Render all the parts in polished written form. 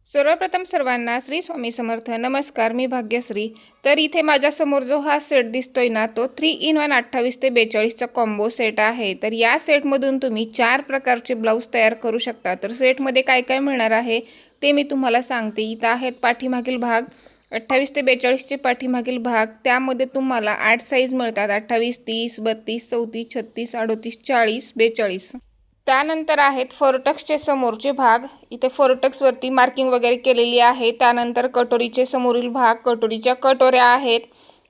सर्वप्रथम सर्वांना श्री स्वामी समर्थ नमस्कार। मी भाग्यश्री। तर इथे माझ्यासमोर जो हा सेट दिसतोय ना, तो 3 in 1 28 ते 42चा कॉम्बो सेट आहे। तर या सेटमधून तुम्ही 4 प्रकारचे ब्लाऊज तयार करू शकता। तर सेटमध्ये काय काय मिळणार आहे ते मी तुम्हाला सांगते। इथं आहेत पाठीमागील भाग 28 ते 42चे पाठीमागील भाग, त्यामध्ये तुम्हाला 8 साईज मिळतात: 28, 30, 32, 34, 36, 38, 40, 42। त्यानंतर आहेत फोरटक्सचे समोरचे भाग। इथे फोरटक्सवरती मार्किंग वगैरे केलेली आहे। त्यानंतर कटोरीचे समोरील भाग, कटोरीच्या कटोऱ्या आहेत,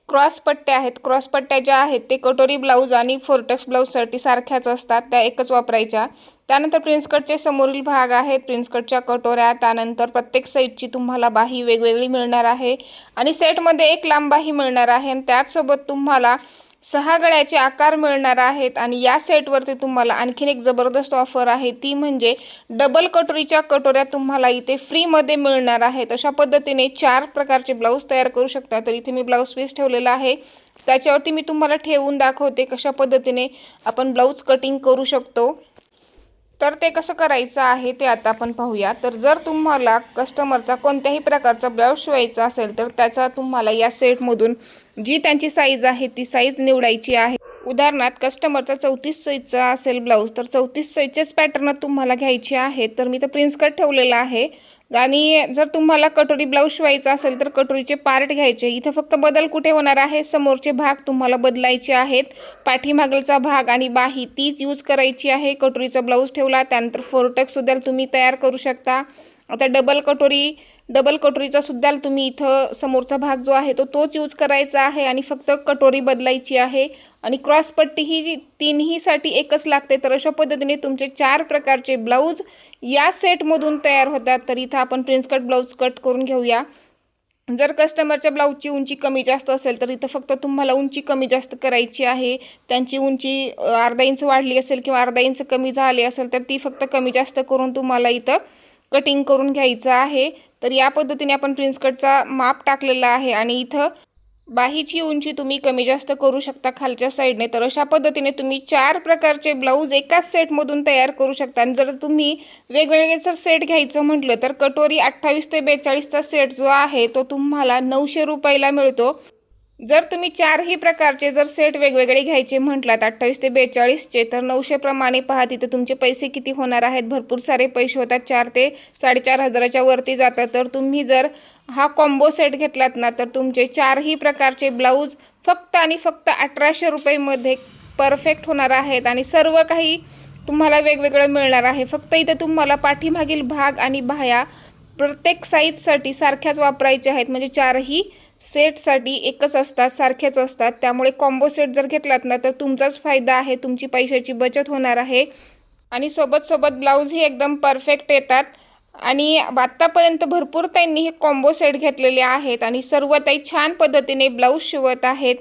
क्रॉस पट्ट्या आहेत। क्रॉस पट्ट्या ज्या आहेत ते कटोरी ब्लाऊज आणि फोरटक्स ब्लाऊजसाठी सारख्याच असतात, त्या एकच वापरायच्या। त्यानंतर प्रिन्सकटचे समोरील भाग आहेत, प्रिन्सकटच्या कटोऱ्या। त्यानंतर प्रत्येक साईजची तुम्हाला बाही वेगवेगळी मिळणार आहे आणि सेटमध्ये एक लांब बाही मिळणार आहे आणि त्याचसोबत तुम्हाला 6 गळ्याचे आकार मिळणार आहेत। आणि या सेटवरती तुम्हाला आणखीन एक जबरदस्त ऑफर आहे, ती म्हणजे डबल कटोरीच्या कटोऱ्या तुम्हाला इथे फ्रीमध्ये मिळणार आहेत। अशा पद्धतीने 4 प्रकारचे ब्लाऊज तयार करू शकता। तर इथे मी ब्लाऊज पीस ठेवलेला आहे, त्याच्यावरती मी तुम्हाला ठेवून दाखवते कशा पद्धतीने आपण ब्लाऊज कटिंग करू शकतो। तर ते कसं करायचं आहे ते आता आपण पाहूया। तर जर तुम्हाला कस्टमरचा कोणत्याही प्रकारचा ब्लाऊज शिवायचा असेल तर त्याचा तुम्हाला या सेटमधून जी त्यांची साईज आहे ती साईज निवडायची आहे। उदाहरणार्थ कस्टमरचा 34 साईजचा असेल ब्लाऊज तर 34 साईजचेच पॅटर्न तुम्हाला घ्यायचे आहेत। तर मी तर प्रिन्स कट ठेवलेला आहे। आणि जर तुम्हाला कटोरी ब्लाऊज शिवायचा असेल तर कटोरीचे पार्ट घ्यायचे। इथे फक्त बदल कुठे होणार आहे, समोरचे भाग तुम्हाला बदलायचे आहेत, पाठीमागलचा भाग आणि बाही तीच यूज करायची आहे। कटोरीचा ब्लाऊज ठेवला, त्यानंतर फोरटक्स सुद्धा तुम्ही तयार करू शकता। आता डबल कटोरीचा सुद्धा तुम्ही इथं समोरचा भाग जो आहे तोच यूज करायचा आहे आणि फक्त कटोरी बदलायची आहे। आणि क्रॉस पट्टी ही तिन्हीसाठी एकच लागते। तर अशा पद्धतीने तुमचे 4 प्रकारचे ब्लाऊज या सेटमधून तयार होतात। तर इथं आपण प्रिन्स कट ब्लाऊज कट करून घेऊया। जर कस्टमरच्या ब्लाऊजची उंची कमी जास्त असेल तर इथं फक्त तुम्हाला उंची कमी जास्त करायची आहे। त्यांची उंची अर्धा इंच वाढली असेल किंवा अर्धा इंच कमी झाली असेल तर ती फक्त कमी जास्त करून तुम्हाला इथं कटिंग करून घ्यायचं आहे। तर या पद्धतीने आपण प्रिन्स कटचा माप टाकलेला आहे आणि इथं बाहीची उंची तुम्ही कमी जास्त करू शकता खालच्या साईडने। तर अशा पद्धतीने तुम्ही 4 प्रकारचे ब्लाऊज एकाच सेटमधून तयार करू शकता। आणि जर तुम्ही वेगवेगळे जर सेट घ्यायचं म्हटलं तर कटोरी 28 ते 42चा सेट जो आहे तो तुम्हाला 900 रुपयाला मिळतो। जर तुम्ही 4ही प्रकारचे जर सेट वेगवेगळे घ्यायचे म्हटलात 28 ते 42चे तर 900 प्रमाणे पहा तिथे तुमचे पैसे किती होणार आहेत, भरपूर सारे पैसे होतात, 4 ते 4.5 हजाराच्या वरती जातात। तर तुम्ही जर हा कॉम्बो सेट घेतलात ना तर तुमचे 4ही प्रकारचे ब्लाऊज फक्त आणि फक्त 1800 रुपयेमध्ये परफेक्ट होणार आहेत आणि सर्व काही तुम्हाला वेगवेगळं मिळणार आहे। फक्त इथे तुम्हाला पाठीमागील भाग आणि बाह्या प्रत्येक साईजसाठी सारख्याच वापरायच्या आहेत, म्हणजे 4ही सेटसाठी एकच असतात, सारखेच असतात। त्यामुळे कॉम्बो सेट जर घेतलात ना तर तुमचाच फायदा आहे, तुमची पैशाची बचत होणार आहे आणि सोबत ब्लाऊजही एकदम परफेक्ट येतात। आणि आत्तापर्यंत भरपूर ताईंनी हे कॉम्बो सेट घेतलेले आहेत आणि सर्व ताई छान पद्धतीने ब्लाऊज शिवत आहेत।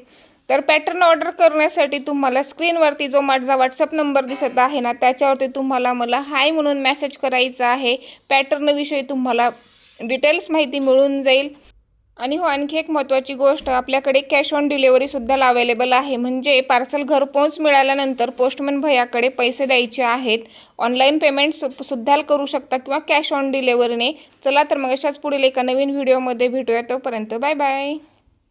तर पॅटर्न ऑर्डर करण्यासाठी तुम्हाला स्क्रीनवरती जो माझा व्हॉट्सअप नंबर दिसत आहे ना त्याच्यावरती तुम्हाला मला हाय म्हणून मेसेज करायचा आहे। पॅटर्नविषयी तुम्हाला डिटेल्स माहिती मिळून जाईल। आणि हो, आणखी एक महत्त्वाची गोष्ट, आपल्याकडे कॅश ऑन डिलिव्हरीसुद्धा अवेलेबल आहे। म्हणजे पार्सल घरपोच मिळाल्यानंतर पोस्टमन भैयाकडे पैसे द्यायचे आहेत। ऑनलाईन पेमेंट सुद्धा करू शकता किंवा कॅश ऑन डिलिव्हरीने। चला तर मग अशाच पुढील एका नवीन व्हिडिओमध्ये भेटूया, तोपर्यंत बाय बाय।